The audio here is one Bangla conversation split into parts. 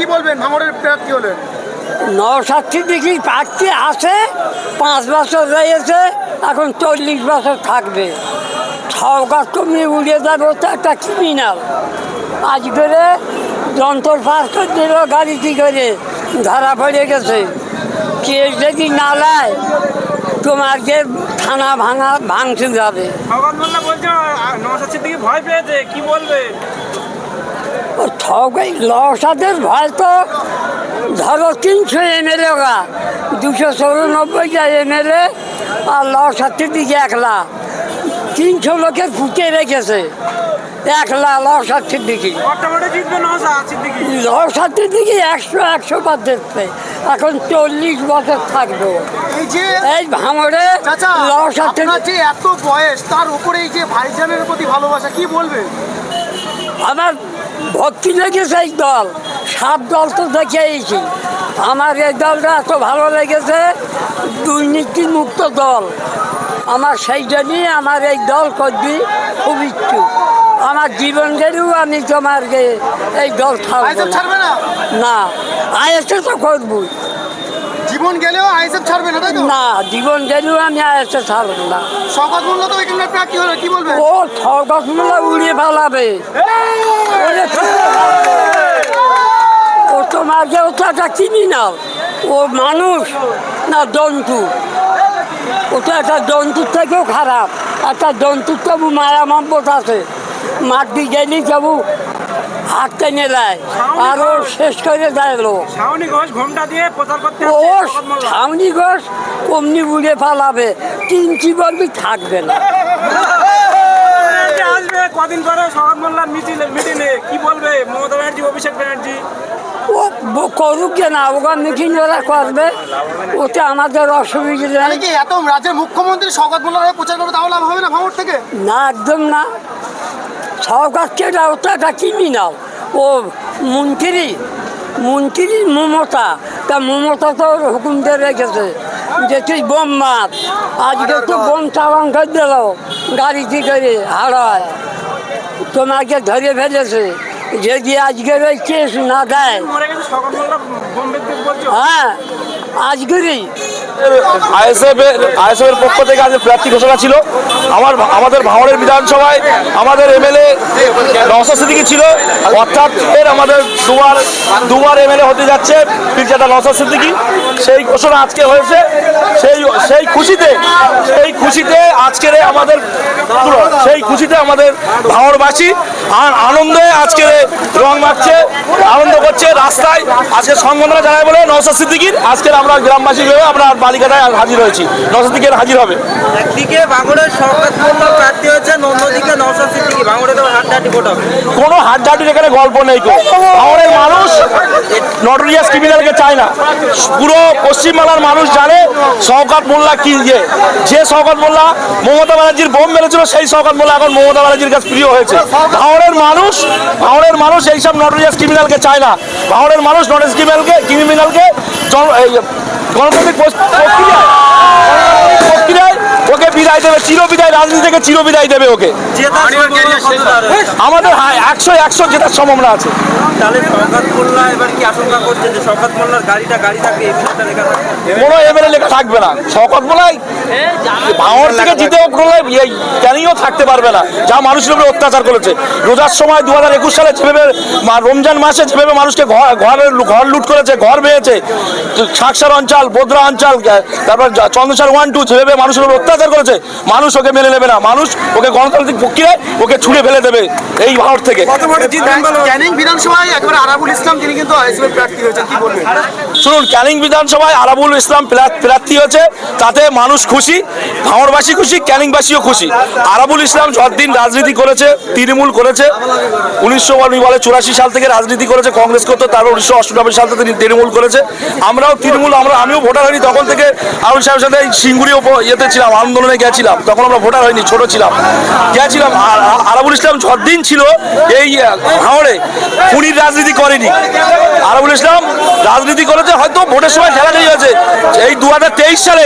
কি বলবেন ভাঙড়ের প্রার্থী হলেন? নওশাদ সিদ্দিকী প্রার্থী আছে, 5 বছর রয়েছে, এখন 40 বছর থাকবে। সরকার তুমি উড়িয়ে যাবে, তো একটা ক্রিমিনাল। আজ করে যন্ত্র পাস করে দিল গাড়িটি করে, ধরা পড়ে গেছে। কেস যদি না নেয় তোমাকে থানা ভাঙতে যাবে। নওশাদ সিদ্দিকী ভয় পেয়েছে, কি বলবে? নওশাদের ভয় তো ধরো 300 এমএলএ, 294টা এমএলএ, আর নওশাদ সিদ্দিকী 1 300 লোকের ফুটে রেখেছে। 1 নওশাদ সিদ্দিকী, নওশাদ সিদ্দিকী 100 বার দেখবে। এখন 40 বছর থাকবে এই ভাঙড়ে। নওশাদ সিদ্দিকী এত বয়স, তার উপরে এই যে ভাইজানের প্রতি ভালোবাসা, কি বলবে? আমার ভক্তি লেগেছে এই দল, 7 দল তো দেখেছি। আমার এই দলটা এত ভালো লেগেছে, দুর্নীতি মুক্ত দল। আমার সেই জন্যই আমার এই দল করবি খুব ইচ্ছুক। আমার জীবন গেলেও আমি তোমার এই দল ছাড়বো না। আইএসএ তো করবই, জীবন গেলেও আইএসএফ ছাড়বে না, তাই তো? না, জীবন গেলেও আমি আইএসএ ছাড়বো না। শওকত মোল্লা তো এখানকার প্রার্থী হলো, কি বলবে? ও শওকত মোল্লা উড়িয়ে পালাবে। ও তোমাকে, ও তো একটা ক্রিমিনাল। ও মানুষ না জন্তু? ও তো একটা জন্তুর থেকেও খারাপ। একটা জন্তুর তবু মায়া মহব্বত আছে, মাটি গেলি তবু হাত টেনে দেয়, আর ও শেষ করে দেয় লোক। ও ছাউনি ঘোষ অমনি উড়ে পালাবে, 3 জীবনই থাকবে না। কদিন পরে শওকত মোল্লার মিটিংয়ে কি বলবে মমতা ব্যানার্জি, অভিষেক ব্যানার্জি? ও করুক না, ওখান মিটিং ওরা করবে, ওতে আমাদের অসুবিধা নেই। এত রাজ্যের মুখ্যমন্ত্রী শওকত মোল্লার প্রচার করবে, তাহলে লাভ হবে না ভাঙড় থেকে? না, একদম না। সরকার কেটা, ও তো একটা ক্রিমিনাল। ও মন্ত্রী মমতা, তা মমতা তো হুকুম দিয়ে রেখেছে যে তুই বোম মার। আজকে তো বোম চালান করে দিল গাড়িতে করে হারায়, তোমাকে ধরে ফেলেছে। যদি আজকের ওই কেস না দেয়, হ্যাঁ আজকেরই আইএসএফের পক্ষ থেকে আজ প্রার্থী ঘোষণা ছিল। আমাদের ভাঙড়ের বিধানসভায় আমাদের এমএলএ নওশাদ সিদ্দিকী ছিল, অর্থাৎ আমাদের দুবার এমএলএ হতে যাচ্ছে পীরজাদা নওশাদ সিদ্দিকী। সেই ঘোষণা আজকে হয়েছে। সেই খুশিতে আমাদের ভাঙড়বাসী আনন্দে আজকে রং মাখছে, আনন্দ করছে। রাস্তায় আজকে সংবর্ধনা জানায় বলে নওশাদ সিদ্দিকীর আজকে আমরা গ্রামবাসী ভেবে আমরা বালিকাটায় হাজির হয়েছি। নওশাদ সিদ্দিকী হাজির হবে। একদিকে ভাঙড়ের শওকত মোল্লা প্রার্থী হয়েছে, অন্যদিকে নওশাদ সিদ্দিকী। ভাঙড়ে তো হাড্ডাহাড্ডি ভোট হবে। কোনো হাড্ডাহাড্ডির এখানে গল্প নেই। ভাঙড়ের মানুষ নটোরিয়াস ক্রিমিনালকে চায় না। পুরো পশ্চিমবাংলার মানুষ জানে শওকত মোল্লা কি। যে শওকত মোল্লা মমতা ব্যানার্জির বোম মেরেছিল, সেই শওকত মোল্লা এখন মমতা ব্যানার্জির কাছে প্রিয় হয়েছে। ভাঙড়ের মানুষ এইসব নটোরিয়াস ক্রিমিনালকে চায় না। ভাঙড়ের মানুষ নটোরিয়াস ক্রিমিনালকে গণতান্ত্রিক প্রক্রিয়ায় ওকে বিদায় দেবে, চিরবিদায়, রাজনীতি থেকে চিরবিদায় দেবে ওকে। আমাদের 100 জেতার সম্ভাবনা আছে। তাহলে শওকত মোল্লা এবার কি আশঙ্কা করছে যে শওকত মোল্লার গাড়ি থাকবে, এমএলএটা লেখা থাকবে? কোনো এমএলএ লেখা থাকবে না। শওকত মোল্লা ভাঙড় থেকে জিতেও ক্যানিংও থাকতে পারবে না, যা মানুষের উপরে অত্যাচার করেছে। রোজার সময় 2021 সালে যেভাবে রমজান মাসে যেভাবে মানুষকে ঘর লুট করেছে, ঘর ভেঙেছে, শাকসার অঞ্চল, বোদরা অঞ্চল, তারপর চন্দ্রসার 1-2 যেভাবে মানুষের উপর অত্যাচার করেছে, মানুষ ওকে মেনে নেবে না। মানুষ ওকে গণতান্ত্রিক প্রক্রিয়ায় ওকে ছুড়ে ফেলে দেবে এই ভাঙড় থেকে। ক্যানিং বিধানসভায় একবার আরাবুল ইসলাম, তিনি কিন্তু আইএসএফ প্রার্থী হয়েছেন, কি বলবেন? শুনুন, ক্যানিং বিধানসভায় আরাবুল ইসলাম প্রার্থী হয়েছে, তাতে মানুষ খুশি, ভাঙড়বাসী খুশি, ক্যানিংবাসীও খুশি। আরাবুল ইসলাম যতদিন রাজনীতি করেছে, তৃণমূল করেছে, 1984 সাল থেকে রাজনীতি করেছে, কংগ্রেস করতো, তারপর 1988 সাল থেকে তৃণমূল করেছে। আমিও ভোটার হয়নি তখন থেকে আরাবুল সাহেবের সাথে সিঙ্গুরি ইয়েতে ছিলাম, আন্দোলনে গেছিলাম, তখন আমরা ভোটার হয়নি, ছোট ছিলাম, গেছিলাম। আরাবুল ইসলাম যতদিন ছিল এই ভাঙড়ে খুনির রাজনীতি করেনি। আরাবুল ইসলাম রাজনীতি করেছে, হয়তো ভোটের সময় ঠেলাঠেলি হয়েছে। এই 2023 সালে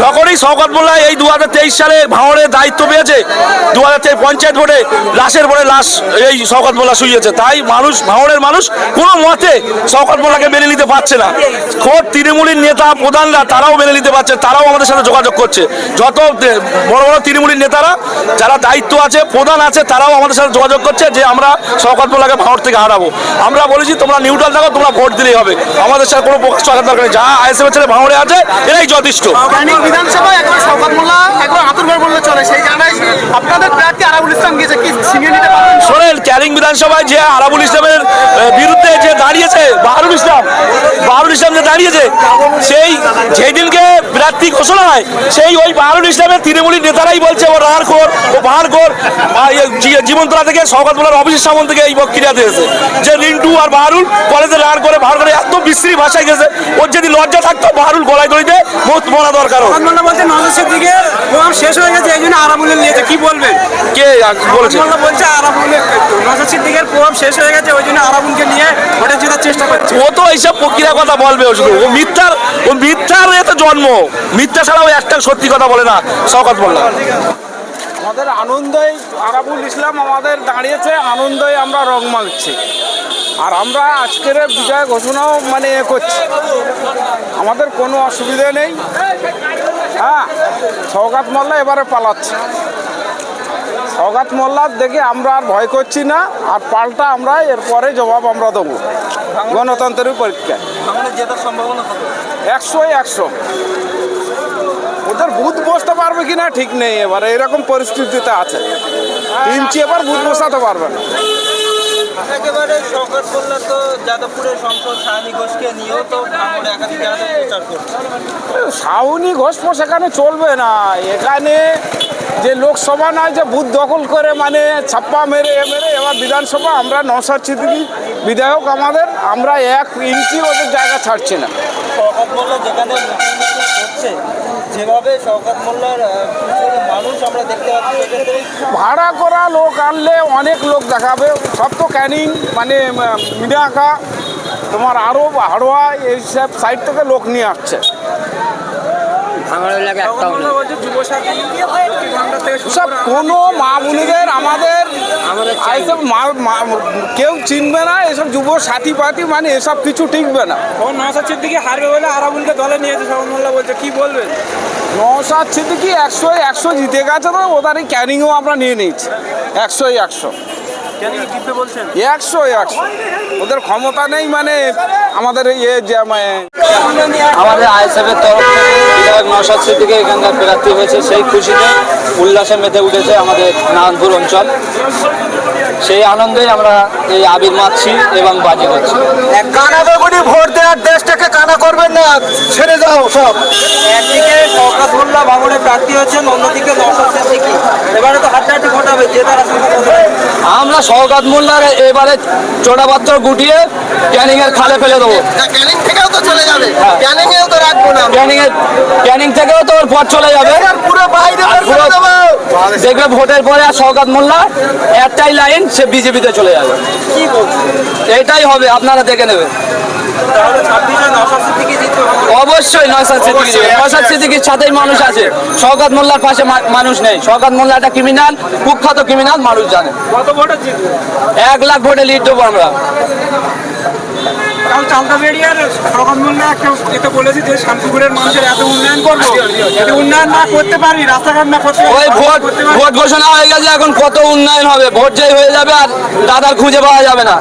যখনই শওকত মোল্লা এই 2023 সালে ভাঙড়ের দায়িত্ব পেয়েছে, 2023 পঞ্চায়েত ভোটে লাশের পরে লাশ এই শওকত মোল্লা শুয়েছে। তাই মানুষ, ভাঙড়ের মানুষ কোনো মতে শওকত মোল্লাকে মেনে নিতে পারছে না। খোদ তৃণমূলের নেতা প্রধানরা তারাও মেনে নিতে পারছে, তারাও আমাদের সাথে যোগাযোগ করছে। যত বড় বড় তৃণমূলের নেতারা যারা দায়িত্ব আছে, প্রধান আছে, তারাও আমাদের সাথে যোগাযোগ করছে যে আমরা শওকত মোল্লাকে ভাঙড় থেকে হারাবো। আমরা বলেছি তোমরা নিউট্রাল থাকো, তোমরা ভোট দিলেই হবে, আমাদের সাথে কোনো প্রকাশ থাকার দরকার নেই। যা আইএসএফ ছেলে ভাঙড়ে আছে এরাই যথেষ্ট। ক্যানিং বিধানসভায় একবার শওকত মোল্লা একবার আতুরঘর বললে চলে, সেই জায়গায় আপনাদের প্রার্থী আরাবুল ইসলাম গিয়েছে, কি ছিনিয়ে নিতে পারবেন? শোনেন, ক্যানিং বিধানসভায় যে আরাবুল ইসলামের বিরুদ্ধে যে দাঁড়িয়েছে বাহারুল ইসলাম যে দাঁড়িয়েছে, সেই যেদিনকে প্রার্থী ঘোষণা হয়, সেই ওই বাহারুল ইসলামের তৃণমূলী নেতারাই বলছে ও রাহারখোর, ও বাহারখোর। জীবনতলা থেকে শওকত মোল্লার অফিসের সামনে থেকে এই বক্তৃতা দিয়েছে যে রিন্টু আর বাহারুল কলেজে রাহার করে বাহার করে, এত বিশ্রী ভাষায় গেছে। ওর যদি লজ্জা থাকতো বাহারুল গলায় দড়িতে মত মরা দরকার। শওকত মোল্লা বলছে নওশাদ সিদ্দিকের প্রোগ্রাম শেষ হয়ে গেছে, এই জন্য আরাবুলের নিয়েছে, কি বলবেন? কে বলেছে? মোল্লা বলছে আরাবুলের, নওশাদ সিদ্দিকের প্রোগ্রাম শেষ হয়ে গেছে, ওই জন্য আরাবুলকে নিয়ে ভোটে জেতার চেষ্টা করছে। ও তো এইসব প্রক্রিয়ার কথা বলবে, ও শুধু ও মিথ্যার এতে জন্ম, মিথ্যা ছাড়াও একটা সত্যি কথা বলে না শওকত মোল্লা। আমাদের আনন্দই, আরাবুল ইসলাম আমাদের দাঁড়িয়েছে, আনন্দই আমরা রং মাখছি। আর আমরা আজকের বিজয় ঘোষণাও মানে করছি, আমাদের কোনো অসুবিধা নেই। হ্যাঁ, শওকত মোল্লা এবারে পালাচ্ছে। শওকত মোল্লার দেখে আমরা আর ভয় করছি না, আর পাল্টা আমরা এরপরে জবাব আমরা দেবো গণতন্ত্রের পরীক্ষায়। ভাঙড়ে জেতার সম্ভাবনা কত? 100-100। ওদের বুথ বসতে পারবে কিনা ঠিক নেই, এবারে এরকম পরিস্থিতিতে আছে, ইঞ্চি এবার বুথ বসাতে পারবে না। একেবারে শওকত মোল্লা তো যাদবপুরের সংসদ সায়নী ঘোষকে নিয়েও তো ভাঙড়ে একাধিক জায়গাতে প্রচার করছে। সাউনি ঘোষ সেখানে চলবে না, এখানে যে লোকসভা নয় যে বুথ দখল করে মানে ছাপ্পা মেরে এবার বিধানসভা। আমরা নওশাদ সিদ্দিকী বিধায়ক, আমাদের, আমরা 1 ইঞ্চি ওদের জায়গা ছাড়ছি না। শওকত মোল্লা যেখানে হচ্ছে, যেভাবে শওকত মোল্লার পিছনে মানুষ আমরা দেখতে পাচ্ছি, সেক্ষেত্রে ভাড়া করা লোক আনলে অনেক লোক দেখাবে, সব তো ক্যানিং মানে মিনাকা, তোমার আরও হাড়োয়া এইসব সাইড থেকে লোক নিয়ে আসছে। সব কোনো মা বোনেদের আমাদের এইসব কেউ চিনবে না, এসব যুব সাথী পাতি মানে এসব কিছু টিকবে না। নওশাদ সিদ্দিকী হারবে বলে আরাবুলকে দলে নিয়েছে শওকত মোল্লা বলছে, কি বলবেন? নওশাদ সিদ্দিকী 100-100 জিতে গেছে, তো ওদারই ক্যানিংও আমরা নিয়ে নিয়েছি 100-100। 100-100 ওদের ক্ষমতা নেই মানে আমাদের যে আমাদের আইএসএফের তরফ থেকে বিধায়ক নওশাদ সিদ্দিকী এখানকার প্রার্থী হয়েছে, সেই খুশিতে উল্লাসে মেতে উঠেছে আমাদের নারায়ণপুর অঞ্চল। সেই আনন্দেই আমরা এই আবির মাখছি এবং বাজি হচ্ছে। কানাগড়ি ভোট দেওয়ার দেশটাকে কানা করবেন না, ছেড়ে যাও সব। একদিকে শওকত মোল্লা ভাঙড়ে প্রার্থী হচ্ছেন, অন্যদিকে নওশাদ সিদ্দিকী। এবারে তো হাড্ডাহাড্ডি ভোট হবে, জেতার আশঙ্কা। আমরা শওকত মোল্লার এবারে চোটাপত্র গুটিয়ে ক্যানিং এর খালে ফেলে দেবো। ক্যানিং থেকেও তো চলে যাবে, ক্যানিংয়েও তো রাখবো না। ক্যানিং থেকেও তো ওর পথ চলে যাবে, পুরো বাইরে আর পুরো দেখবে ভোটের পরে আর শওকত মোল্লা একটাই লাইন, সে বিজেপিতে চলে যাবে। কি বলছেন? এইটাই হবে, আপনারা দেখে নেবেন। তাহলে 26-এ নওশাদ সিদ্দিকী জিতবে ভাঙড়ে? অবশ্যই নওশাদ সিদ্দিকী জিতবে। নওশাদ সিদ্দিকীর সাথেই মানুষ আছে, শওকত মোল্লার পাশে মানুষ নেই। শওকত মোল্লা একটা ক্রিমিনাল, কুখ্যাত ক্রিমিনাল, মানুষ জানে। কত ভোটে জিতবে? 1 লাখ ভোটে লিড দেবো আমরা। কাল চালতা বেরিয়ার শওকত মোল্লা একটা এটা বলেছি যে শান্তিপুরের মানুষের এত উন্নয়ন করবো, যদি উন্নয়ন না করতে পারি, রাস্তাঘাট না করতে ওই ভোট ঘোষণা হয়ে গেছে, এখন কত উন্নয়ন হবে? ভোট যেই হয়ে যাবে আর দাদার খুঁজে পাওয়া যাবে না।